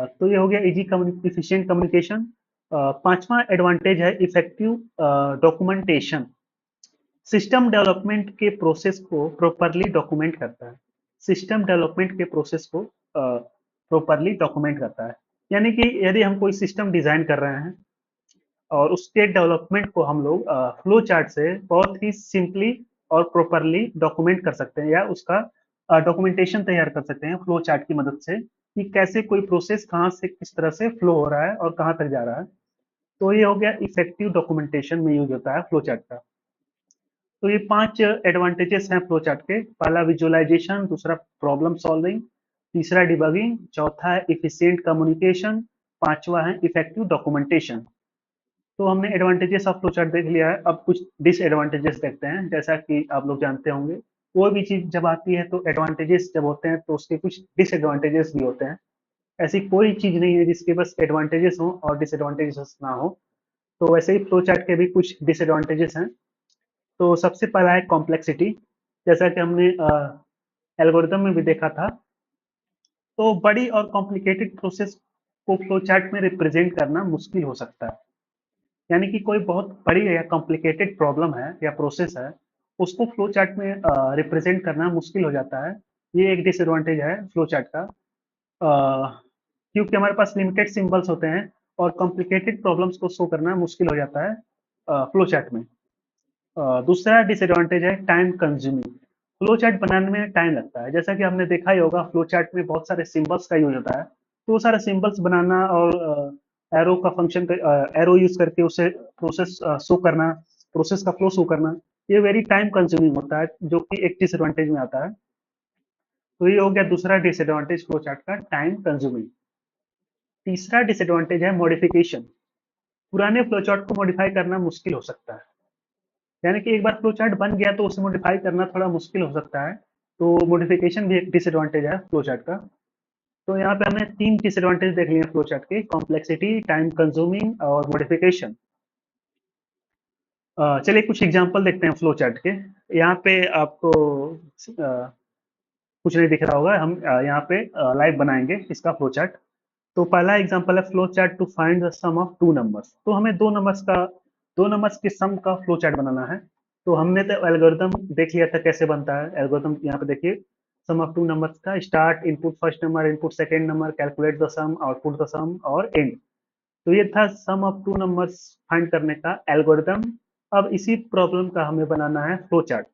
Speaker 1: तो ये हो गया इजी इफिशिएंट कम्युनिकेशन। पांचवा एडवांटेज है इफेक्टिव डॉक्यूमेंटेशन। सिस्टम डेवलपमेंट के प्रोसेस को प्रॉपरली डॉक्यूमेंट करता है। सिस्टम डेवलपमेंट के प्रोसेस को प्रॉपरली डॉक्यूमेंट करता है, यानी कि यदि हम कोई सिस्टम डिजाइन कर रहे हैं और उसके डेवलपमेंट को हम लोग फ्लो चार्ट से बहुत ही सिंपली और प्रॉपरली डॉक्यूमेंट कर सकते हैं, या उसका डॉक्यूमेंटेशन तैयार कर सकते हैं फ्लो चार्ट की मदद से, कि कैसे कोई प्रोसेस कहाँ से किस तरह से फ्लो हो रहा है और कहाँ तक जा रहा है। तो ये हो गया इफेक्टिव डॉक्यूमेंटेशन में यूज होता है फ्लो चार्ट का। तो ये 5 एडवांटेजेस हैं फ्लो चार्ट के। पहला विजुअलाइजेशन, दूसरा प्रॉब्लम सॉल्विंग, तीसरा डिबगिंग, चौथा है एफिशिएंट कम्युनिकेशन, पांचवा है इफेक्टिव डॉक्यूमेंटेशन। तो हमने एडवांटेजेस ऑफ फ्लो चार्ट देख लिया है, अब कुछ डिसएडवांटेजेस देखते हैं। जैसा कि आप लोग जानते होंगे, कोई भी चीज जब आती है तो एडवांटेजेस जब होते हैं तो उसके कुछ डिसएडवांटेजेस भी होते हैं। ऐसी कोई चीज नहीं है जिसके बस एडवांटेजेस हो और डिसएडवांटेजेस ना हो। तो वैसे ही फ्लो चार्ट के भी कुछ डिसएडवांटेजेस हैं। तो सबसे पहला है कॉम्प्लेक्सिटी। जैसा कि हमने एल्गोरिदम में भी देखा था, तो बड़ी और कॉम्प्लिकेटेड प्रोसेस को फ्लो चार्ट में रिप्रेजेंट करना मुश्किल हो सकता है। यानी कि कोई बहुत बड़ी या कॉम्प्लिकेटेड प्रॉब्लम है या प्रोसेस है, उसको फ्लो चार्ट में रिप्रेजेंट करना मुश्किल हो जाता है। ये एक डिसएडवांटेज है फ्लो चार्ट का, क्योंकि हमारे पास लिमिटेड सिंबल्स होते हैं और कॉम्प्लिकेटेड प्रॉब्लम्स को शो करना मुश्किल हो जाता है फ्लो चार्ट में। दूसरा डिसएडवांटेज है टाइम कंज्यूमिंग। फ्लो चार्ट बनाने में टाइम लगता है। जैसा कि हमने देखा ही होगा, फ्लो चार्ट में बहुत सारे सिंबल्स का यूज होता है, तो वो सारे सिंबल्स बनाना और एरो का फंक्शन, एरो यूज करके उसे प्रोसेस शो करना, प्रोसेस का फ्लो शो करना, ये वेरी टाइम कंज्यूमिंग होता है, जो कि एक डिसएडवांटेज में आता है। तो ये हो गया दूसरा डिसएडवांटेज फ्लो चार्ट का, टाइम कंज्यूमिंग। तीसरा डिसएडवांटेज है मॉडिफिकेशन। पुराने फ्लो चार्ट को मॉडिफाई करना मुश्किल हो सकता है, यानी कि एक बार फ्लो चार्ट बन गया तो उसे मॉडिफाई करना थोड़ा मुश्किल हो सकता है। तो मॉडिफिकेशन भी एक डिसएडवांटेज है फ्लो चार्ट का। तो यहाँ पे हमने 3 डिसएडवांटेज देख लिए फ्लो चार्ट के, कॉम्प्लेक्सिटी, टाइम कंज्यूमिंग और मॉडिफिकेशन। चलिए कुछ एग्जांपल देखते हैं फ्लो चार्ट के। यहाँ पे आपको कुछ नहीं दिख रहा होगा, हम यहाँ पे लाइव बनाएंगे इसका फ्लो चार्ट। तो पहला एग्जांपल है flow chart to find the sum of two numbers. तो हमें दो नंबर्स के सम का फ्लो चार्ट बनाना है। तो हमने तो एल्गोरिदम देख लिया था कैसे बनता है एल्गोरिदम, यहाँ पे देखिए। सम ऑफ टू नंबर्स का start, input first number, input second number, calculate the sum, output the sum और एंड। तो ये था sum of two numbers find करने का एल्गोरिदम। अब इसी प्रॉब्लम का हमें बनाना है फ्लो चार्ट।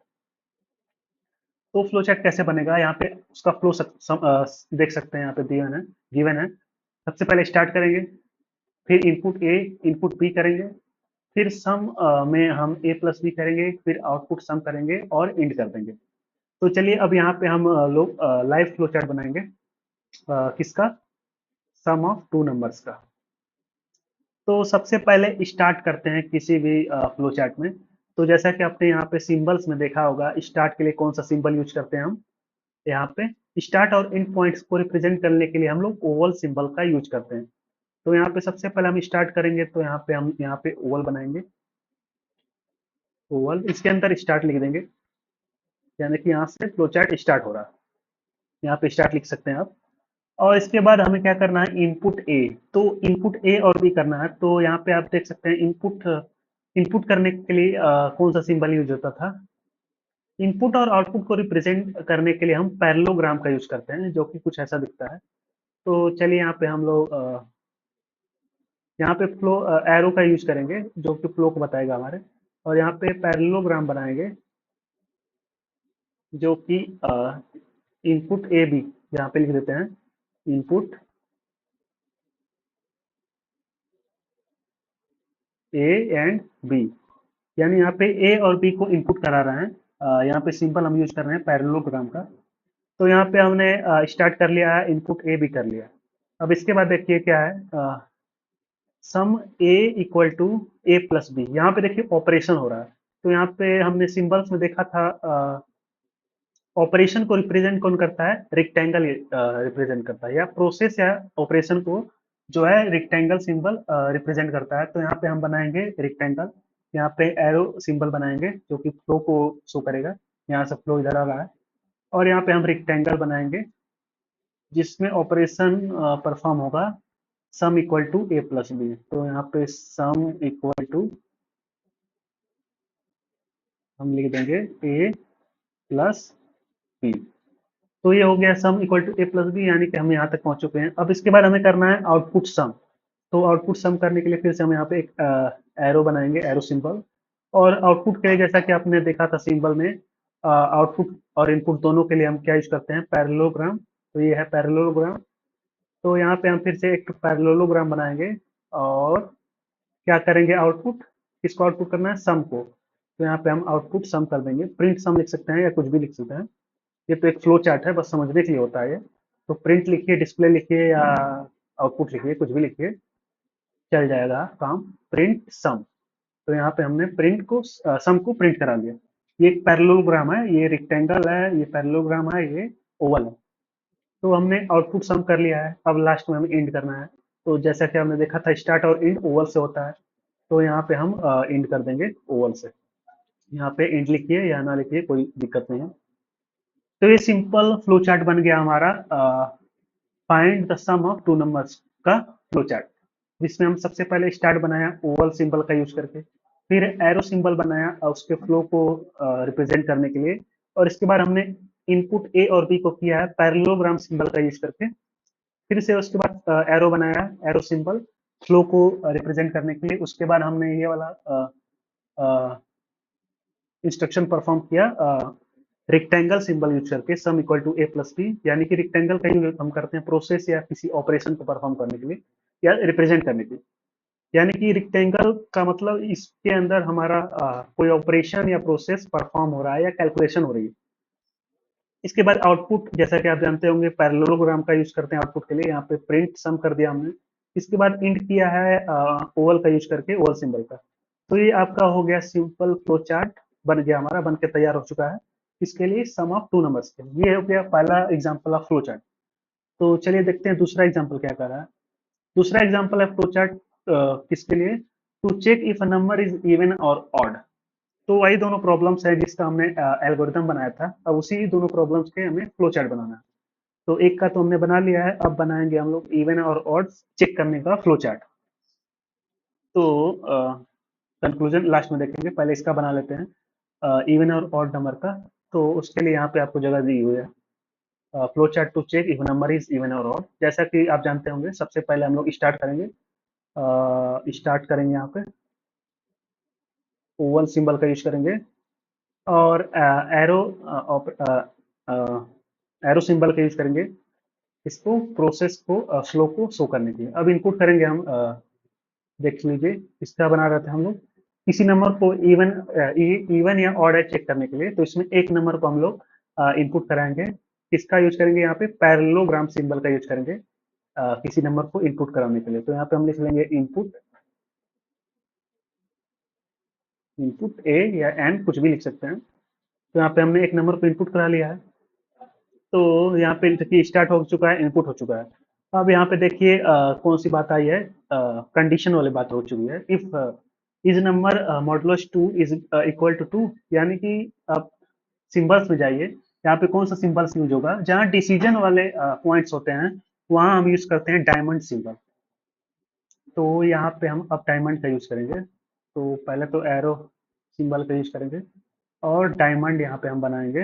Speaker 1: तो फ्लो चार्ट कैसे बनेगा, यहाँ पे उसका फ्लो देख सकते हैं, यहाँ पे दिया है, गिवन है। सबसे पहले स्टार्ट करेंगे, फिर इनपुट ए, इनपुट बी करेंगे, फिर सम में हम ए प्लस बी करेंगे, फिर आउटपुट सम करेंगे और एंड कर देंगे। तो चलिए अब यहाँ पे हम लोग लाइव फ्लो चार्ट बनाएंगे। किसका? सम ऑफ टू नंबर्स का। तो सबसे पहले स्टार्ट करते हैं किसी भी फ्लो चार्ट में। तो जैसा कि आपने यहाँ पे सिंबल्स में देखा होगा, स्टार्ट के लिए कौन सा सिंबल यूज करते हैं हम? यहाँ पे स्टार्ट और एंड पॉइंट्स को रिप्रेजेंट करने के लिए हम लोग ओवल सिंबल का यूज करते हैं। तो यहाँ पे सबसे पहले हम स्टार्ट करेंगे, तो यहाँ पे हम यहाँ पे ओवल बनाएंगे। ओवल, इसके अंदर स्टार्ट लिख देंगे, यानी कि यहाँ से फ्लो चार्ट स्टार्ट हो रहा है। यहाँ पे स्टार्ट लिख सकते हैं आप। और इसके बाद हमें क्या करना है? Input A. तो इनपुट ए और बी करना है। तो यहाँ पे आप देख सकते हैं इनपुट, इनपुट करने के लिए कौन सा सिंबल यूज होता था? इनपुट और आउटपुट को रिप्रेजेंट करने के लिए हम पैरेललोग्राम का यूज करते हैं, जो कि कुछ ऐसा दिखता है। तो चलिए यहाँ पे हम लोग यहाँ पे फ्लो एरो का यूज करेंगे, जो कि फ्लो को बताएगा हमारे। और यहाँ पे पैरेललोग्राम बनाएंगे, जो कि इनपुट ए बी यहाँ पे लिख देते हैं। इनपुट ए एंड बी, यानी यहाँ पे ए और बी को इनपुट करा रहे हैं। यहाँ पे सिंपल हम यूज कर रहे हैं पैरेललोग्राम का। तो यहाँ पे हमने स्टार्ट कर लिया है, इनपुट ए भी कर लिया। अब इसके बाद देखिए क्या है, sum A equal to A plus B. यहाँ पे देखिए ऑपरेशन हो रहा है। तो यहाँ पे हमने सिंबल्स में देखा था, ऑपरेशन को रिप्रेजेंट कौन करता है? रेक्टेंगल रिप्रेजेंट करता है, या प्रोसेस या ऑपरेशन को जो है रेक्टेंगल सिंबल रिप्रेजेंट करता है। तो यहाँ पे हम बनाएंगे रेक्टेंगल। यहाँ पे एरो सिंबल बनाएंगे, जो कि फ्लो को शो करेगा। यहाँ से फ्लो इधर आ रहा है। और यहाँ पे हम रेक्टेंगल बनाएंगे, जिसमें ऑपरेशन परफॉर्म होगा sum equal to A plus B. तो यहाँ पे सम इक्वल टू हम लिख देंगे ए प्लस बी। तो ये हो गया sum equal to A plus B, यानी कि हम यहाँ तक पहुंच चुके हैं। अब इसके बाद हमें करना है आउटपुट सम। तो आउटपुट सम करने के लिए फिर से हम यहाँ पे एक एरो बनाएंगे, एरो सिंबल। और आउटपुट के लिए जैसा कि आपने देखा था सिंबल में, आउटपुट और इनपुट दोनों के लिए हम क्या यूज करते हैं? पैरेललोग्राम। तो ये है पैरेललोग्राम। तो यहाँ पे हम फिर से एक पैरेललोग्राम बनाएंगे और क्या करेंगे? आउटपुट, किसको आउटपुट करना है? सम को। तो यहाँ पे हम आउटपुट सम कर देंगे, प्रिंट सम लिख सकते हैं या कुछ भी लिख सकते हैं। ये तो एक फ्लो चार्ट है, बस समझने के लिए होता है ये। तो प्रिंट लिखिए, डिस्प्ले लिखिए या आउटपुट लिखिए, कुछ भी लिखिए, चल जाएगा काम। प्रिंट सम। तो यहाँ पे हमने प्रिंट को सम को प्रिंट करा लिया। ये एक पैरेललोग्राम है, ये रेक्टेंगल है, ये पैरेललोग्राम है, ये ओवल है। तो हमने आउटपुट सम कर लिया है। अब लास्ट में हमें एंड करना है। तो जैसा कि हमने देखा था, स्टार्ट और एंड ओवल से होता है। तो यहाँ पे हम एंड कर देंगे ओवल से। यहाँ पे एंड लिखिए या ना लिखिए, कोई दिक्कत नहीं है। तो ये सिंपल फ्लो चार्ट बन गया हमारा find the sum of two numbers का फ्लो चार्ट, जिसमें हम सबसे पहले स्टार्ट बनाया ओवल सिंबल का यूज करके, फिर एरो सिंबल बनाया उसके फ्लो को रिप्रेजेंट करने के लिए। और इसके बाद हमने इनपुट ए और बी को किया है पैरेललोग्राम सिंबल का यूज करके। फिर से उसके बाद एरो बनाया, एरो सिंबल फ्लो को रिप्रेजेंट करने के लिए। उसके बाद हमने ये वाला इंस्ट्रक्शन परफॉर्म किया रेक्टेंगल सिंबल यूज करके, sum equal to A plus B. यानी कि रेक्टेंगल का यूज हम करते हैं प्रोसेस या किसी ऑपरेशन को परफॉर्म करने के लिए या रिप्रेजेंट करने के लिए। यानी कि रेक्टेंगल का मतलब इसके अंदर हमारा कोई ऑपरेशन या प्रोसेस परफॉर्म हो रहा है या कैलकुलेशन हो रही है। इसके बाद आउटपुट, जैसा कि आप जानते होंगे पैरेललोग्राम का यूज करते हैं आउटपुट के लिए। यहाँ पे प्रिंट सम कर दिया हमने। इसके बाद इंड किया है ओवल का यूज करके, ओवल सिंबल का। तो ये आपका हो गया सिंपल फ्लो चार्ट, बन गया हमारा, बन के तैयार हो चुका है। इसके लिए सम ऑफ टू नंबर्स के लिए। ये हो गया पहला एग्जाम्पल ऑफ फ्लो चार्ट। तो चलिए देखते हैं दूसरा एग्जाम्पल क्या कर रहा है। दूसरा एग्जाम्पल है फ्लो चार्ट किसके लिए? To check if a number is even और ऑड। तो वही दोनों प्रॉब्लम्स है जिसका हमने एल्गोरिथम बनाया था। अब उसी दोनों प्रॉब्लम्स के हमें फ्लो चार्ट बनाना है। तो एक का तो हमने बना लिया है, अब बनाएंगे हम लोग इवन और ऑड चेक करने का फ्लो चार्ट। तो कंक्लूजन लास्ट में देखेंगे, पहले इसका बना लेते हैं इवन और ऑड नंबर का। तो उसके लिए यहाँ पे आपको जगह दी हुई है। Flow chart to check if number is even और ऑड। जैसा कि आप जानते होंगे, सबसे पहले हम लोग स्टार्ट करेंगे यहाँ पे ओवल सिंबल का यूज करेंगे, और एरो सिंबल का यूज करेंगे इसको प्रोसेस को फ्लो को शो करने के लिए। अब इनपुट करेंगे हम, देख लीजिए इसका बना रहे थे हम लोग किसी नंबर को इवन या ऑड है चेक करने के लिए, तो इसमें एक नंबर को हम लोग इनपुट कराएंगे। किसका यूज करेंगे यहाँ पे, पैरेललोग्राम सिंबल का यूज करेंगे किसी नंबर को इनपुट कराने के लिए। तो यहाँ पे हम लिख लेंगे इनपुट, इनपुट ए या एन कुछ भी लिख सकते हैं। तो यहाँ पे हमने एक नंबर को इनपुट करा लिया है, तो यहाँ पे देखिए स्टार्ट हो चुका है, इनपुट हो चुका है। अब यहाँ पे देखिए कौन सी बात आई है, कंडीशन वाली बात हो चुकी है। If is number modulus 2 is equal to 2, यानी कि आप सिंबल्स में जाइए, यहाँ पे कौन सा सिंबल्स यूज होगा, जहाँ डिसीजन वाले पॉइंट्स होते हैं वहां हम यूज करते हैं डायमंड सिंबल। तो यहाँ पे हम अब डायमंड का यूज करेंगे। तो पहले तो एरो सिंबल का यूज करेंगे और डायमंड यहाँ पे हम बनाएंगे।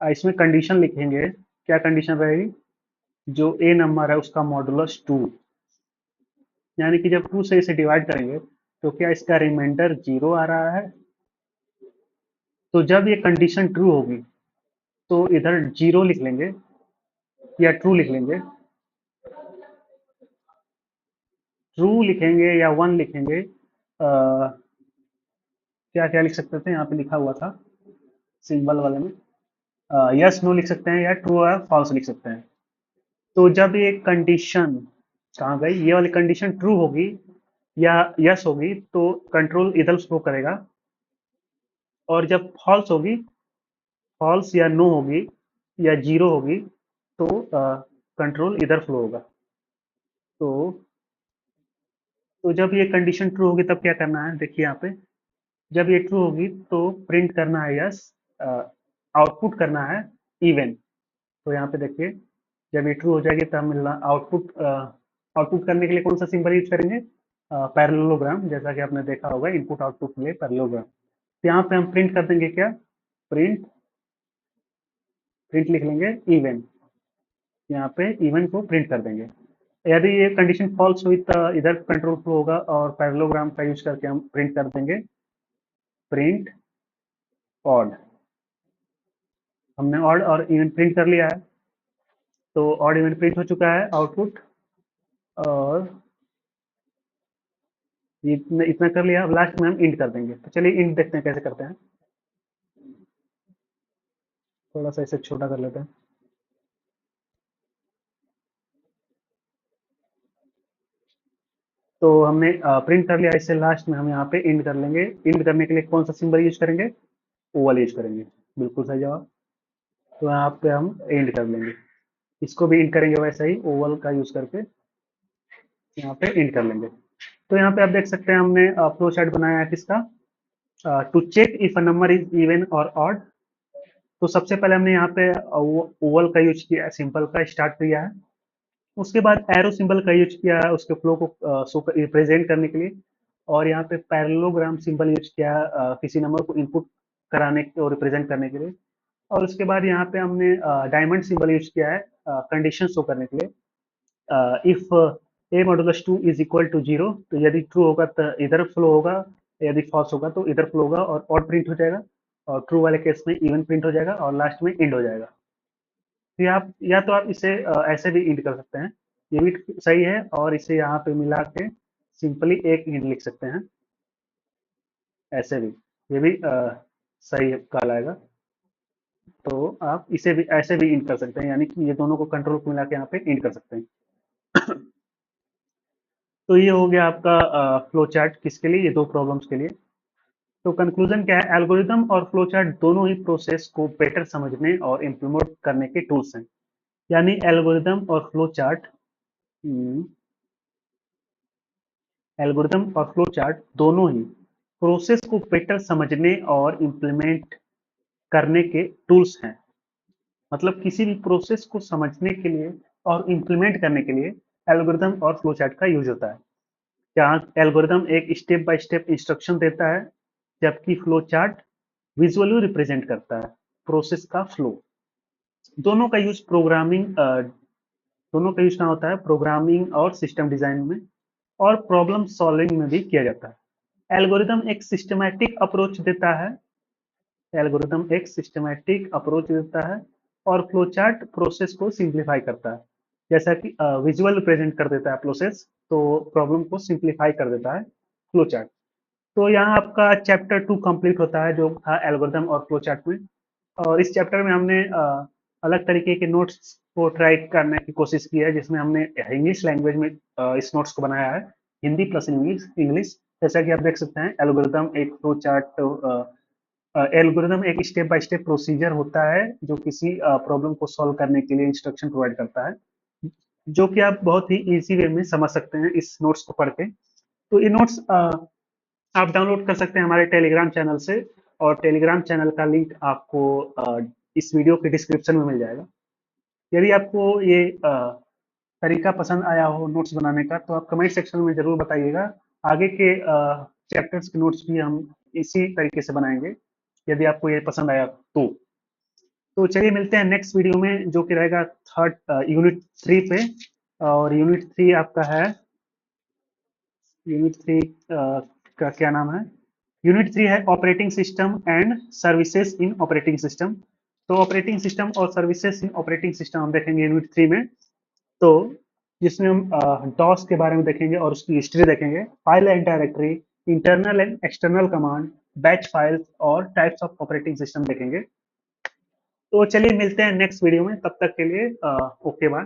Speaker 1: इसमें कंडीशन लिखेंगे, क्या कंडीशन रहेगी, जो ए नंबर है उसका मॉडुलस 2, यानी कि जब 2 से इसे डिवाइड करेंगे तो क्या इसका रिमाइंडर 0 आ रहा है। तो जब ये कंडीशन ट्रू होगी तो इधर 0 लिख लेंगे या ट्रू लिख लेंगे, ट्रू लिखेंगे या 1 लिखेंगे। क्या क्या लिख सकते थे, यहाँ पे लिखा हुआ था सिंबल वाले में, यस नो लिख सकते हैं या ट्रू और फॉल्स लिख सकते हैं। तो जब ये कंडीशन, कहाँ गई ये वाली कंडीशन, ट्रू होगी या यस होगी तो कंट्रोल इधर फ्लो करेगा, और जब फॉल्स होगी, फॉल्स या नो होगी या जीरो होगी तो कंट्रोल इधर फ्लो होगा। तो जब ये कंडीशन ट्रू होगी तब क्या करना है, देखिए यहाँ पे जब ये ट्रू होगी तो प्रिंट करना है यस, आउटपुट करना है इवन। तो यहाँ पे देखिए जब ये ट्रू हो जाएगी तब मिलना आउटपुट, आउटपुट करने के लिए कौन सा सिंबल यूज करेंगे, पैरेललोग्राम, जैसा कि आपने देखा होगा इनपुट आउटपुट के लिए पैरेललोग्राम। तो यहाँ पे हम प्रिंट कर देंगे क्या, प्रिंट, प्रिंट लिख लेंगे इवन, यहाँ पे इवन को प्रिंट कर देंगे। यदि ये कंडीशन फॉल्स हुई तो इधर कंट्रोल फ्लो होगा और पैरेललोग्राम का यूज करके हम प्रिंट कर देंगे प्रिंट ऑड। हमने ऑड और इवन प्रिंट कर लिया है, तो ऑड इवन प्रिंट हो चुका है आउटपुट, और इतना इतना कर लिया। अब लास्ट में हम इंट कर देंगे। तो चलिए इंट देखते हैं कैसे करते हैं, थोड़ा सा इसे छोटा कर लेते हैं। तो हमने प्रिंट कर लिया, इससे लास्ट में हम यहाँ पे इंट कर लेंगे। इंट करने के लिए कौन सा सिंबल यूज करेंगे, ओवल यूज करेंगे, बिल्कुल सही जवाब। तो यहाँ पे हम इंट कर लेंगे, इसको भी इंट करेंगे वैसे ही ओवल का यूज करके, यहाँ पे इंट कर लेंगे। तो यहाँ पे आप देख सकते हैं हमने फ्लो चार्ट बनाया है किसका, to check if a number is even और ऑड। तो सबसे पहले हमने यहाँ पे ओवल का यूज किया, सिंपल का स्टार्ट किया है। उसके बाद एरो सिंबल का यूज किया है उसके फ्लो को रिप्रेजेंट करने के लिए, और यहाँ पे पैरेललोग्राम सिंबल यूज किया है किसी नंबर को इनपुट कराने और रिप्रेजेंट करने के लिए। और उसके बाद यहाँ पे हमने डायमंड सिंबल यूज किया है कंडीशन शो करने के लिए। If A modulus 2 is equal to 0, तो यदि ट्रू होगा तो इधर फ्लो होगा, यदि फॉल्स होगा तो इधर फ्लो होगा और ऑड प्रिंट हो जाएगा, और ट्रू वाले केस में इवन प्रिंट हो जाएगा और लास्ट में इंड हो जाएगा। तो आप या तो आप इसे ऐसे भी इंड कर सकते हैं, ये भी सही है, और इसे यहाँ पे मिला के सिंपली एक इंड लिख सकते हैं, ऐसे भी, ये भी सही कहलाएगा। तो आप इसे भी ऐसे भी इंड कर सकते हैं, यानी कि ये दोनों को कंट्रोल को मिला के यहाँ पे इंड कर सकते हैं। तो ये हो गया आपका फ्लो चार्ट, किसके लिए, ये दो प्रॉब्लम्स के लिए। तो कंक्लूजन क्या है, एल्गोरिदम और फ्लो चार्ट दोनों ही प्रोसेस को बेटर समझने और इम्प्लीमेंट करने के टूल्स हैं। यानी एल्गोरिदम और फ्लो चार्ट, एल्गोरिदम और फ्लो चार्ट दोनों ही प्रोसेस को बेटर समझने और इम्प्लीमेंट करने के टूल्स हैं। मतलब किसी भी प्रोसेस को समझने के लिए और इम्प्लीमेंट करने के लिए एल्गोरिदम और फ्लो चार्ट का यूज होता है। जहाँ एल्गोरिदम एक स्टेप बाय स्टेप इंस्ट्रक्शन देता है, जबकि फ्लो चार्ट विजुअली रिप्रेजेंट करता है प्रोसेस का फ्लो। दोनों का यूज दोनों का यूज कहाँ होता है, प्रोग्रामिंग और सिस्टम डिजाइन में और प्रॉब्लम सॉल्विंग में भी किया जाता है। एल्गोरिदम एक सिस्टमैटिक अप्रोच देता है, एल्गोरिदम एक सिस्टमैटिक अप्रोच देता है और फ्लोचार्ट प्रोसेस को सिंप्लीफाई करता है। जैसा कि विजुअल प्रेजेंट कर देता है प्रोसेस, तो प्रॉब्लम को सिंप्लीफाई कर देता है फ्लोचार्ट। तो यहाँ आपका चैप्टर 2 कंप्लीट होता है, जो था एल्गोरिदम और फ्लोचार्ट में। और इस चैप्टर में हमने अलग तरीके के नोट्स को ट्राई करने की कोशिश की है, जिसमें हमने इंग्लिश लैंग्वेज में इस नोट्स को बनाया है, हिंदी प्लस इंग्लिश इंग्लिश। जैसा कि आप देख सकते हैं, एल्गोरिदम एक फ्लो चार्ट, एल्गोरिदम एक स्टेप बाय स्टेप प्रोसीजर होता है जो किसी प्रॉब्लम को सॉल्व करने के लिए इंस्ट्रक्शन प्रोवाइड करता है, जो कि आप बहुत ही इजी वे में समझ सकते हैं इस नोट्स को पढ़ के। तो ये नोट्स आप डाउनलोड कर सकते हैं हमारे टेलीग्राम चैनल से, और टेलीग्राम चैनल का लिंक आपको इस वीडियो के डिस्क्रिप्शन में मिल जाएगा। यदि आपको ये तरीका पसंद आया हो नोट्स बनाने का, तो आप कमेंट सेक्शन में जरूर बताइएगा। आगे के चैप्टर्स के नोट्स भी हम इसी तरीके से बनाएंगे, यदि आपको ये पसंद आया तो। तो चलिए मिलते हैं नेक्स्ट वीडियो में, जो कि रहेगा थर्ड यूनिट 3 पे। और यूनिट 3 आपका है, यूनिट 3 का क्या नाम है, यूनिट 3 है operating system and services in operating system. तो ऑपरेटिंग सिस्टम और सर्विसेज इन ऑपरेटिंग सिस्टम हम देखेंगे यूनिट 3 में। तो जिसमें हम डॉस के बारे में देखेंगे और उसकी हिस्ट्री देखेंगे, file and directory, internal and external command, batch files और टाइप्स ऑफ ऑपरेटिंग सिस्टम देखेंगे। तो चलिए मिलते हैं नेक्स्ट वीडियो में, तब तक के लिए ओके बाय।